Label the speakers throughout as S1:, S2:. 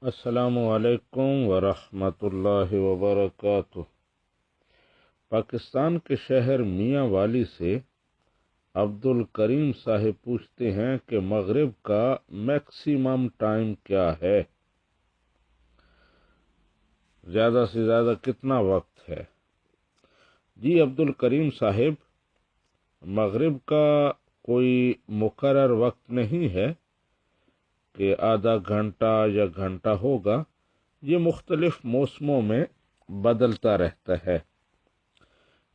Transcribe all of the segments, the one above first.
S1: السلام علیکم ورحمۃ اللہ وبرکاتہ۔ پاکستان کے شہر میاں والی سے عبد الکریم صاحب پوچھتے ہیں کہ مغرب کا میکسیمم ٹائم کیا ہے؟ زیادہ سے زیادہ کتنا وقت ہے؟ جی عبد الکریم صاحب، مغرب کا کوئی مقرر وقت نہیں ہے کہ آدھا گھنٹہ یا گھنٹہ ہوگا۔ یہ مختلف موسموں میں بدلتا رہتا ہے۔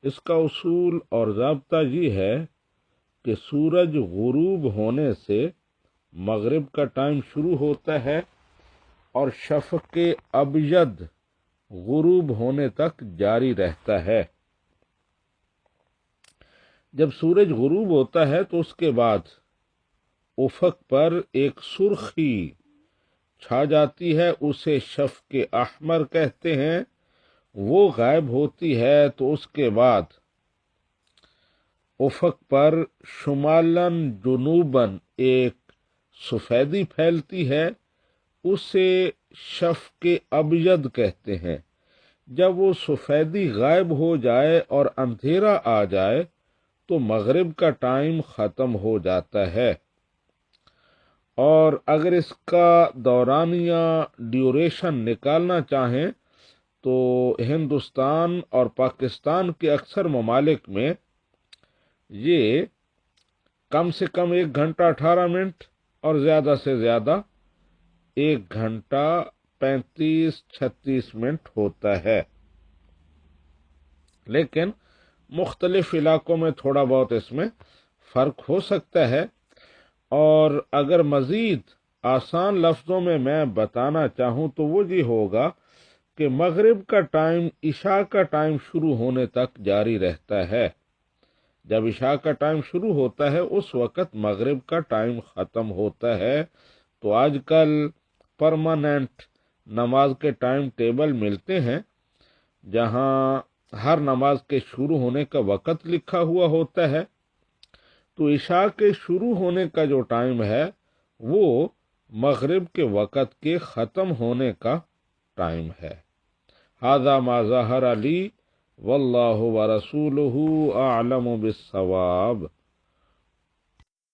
S1: اس کا اصول اور ضابطہ یہ ہے کہ سورج غروب ہونے سے مغرب کا ٹائم شروع ہوتا ہے اور شفق ابیض غروب ہونے تک جاری رہتا ہے۔ جب سورج غروب ہوتا ہے تو اس کے بعد افق پر ایک سرخی چھا جاتی ہے، اسے شفق احمر کہتے ہیں۔ وہ غائب ہوتی ہے تو اس کے بعد افق پر شمالاً جنوباً ایک سفیدی پھیلتی ہے، اسے شفق ابیض کہتے ہیں۔ جب وہ سفیدی غائب ہو جائے اور اندھیرا آ جائے تو مغرب کا ٹائم ختم ہو جاتا ہے۔ اور اگر اس کا دورانیہ ڈیوریشن نکالنا چاہیں تو ہندوستان اور پاکستان کے اکثر ممالک میں یہ کم سے کم 1 گھنٹہ 18 منٹ اور زیادہ سے زیادہ 1 گھنٹہ 35-36 منٹ ہوتا ہے، لیکن مختلف علاقوں میں تھوڑا بہت اس میں فرق ہو سکتا ہے۔ اور اگر مزید آسان لفظوں میں بتانا چاہوں تو وہ یہ ہوگا کہ مغرب کا ٹائم عشاء کا ٹائم شروع ہونے تک جاری رہتا ہے۔ جب عشاء کا ٹائم شروع ہوتا ہے اس وقت مغرب کا ٹائم ختم ہوتا ہے۔ تو آج کل پرماننٹ نماز کے ٹائم ٹیبل ملتے ہیں جہاں ہر نماز کے شروع ہونے کا وقت لکھا ہوا ہوتا ہے، تو عشاء کے شروع ہونے کا جو ٹائم ہے وہ مغرب کے وقت کے ختم ہونے کا ٹائم ہے۔ ھذا ما ظہر لی واللہ ورسولہ اعلم بالصواب۔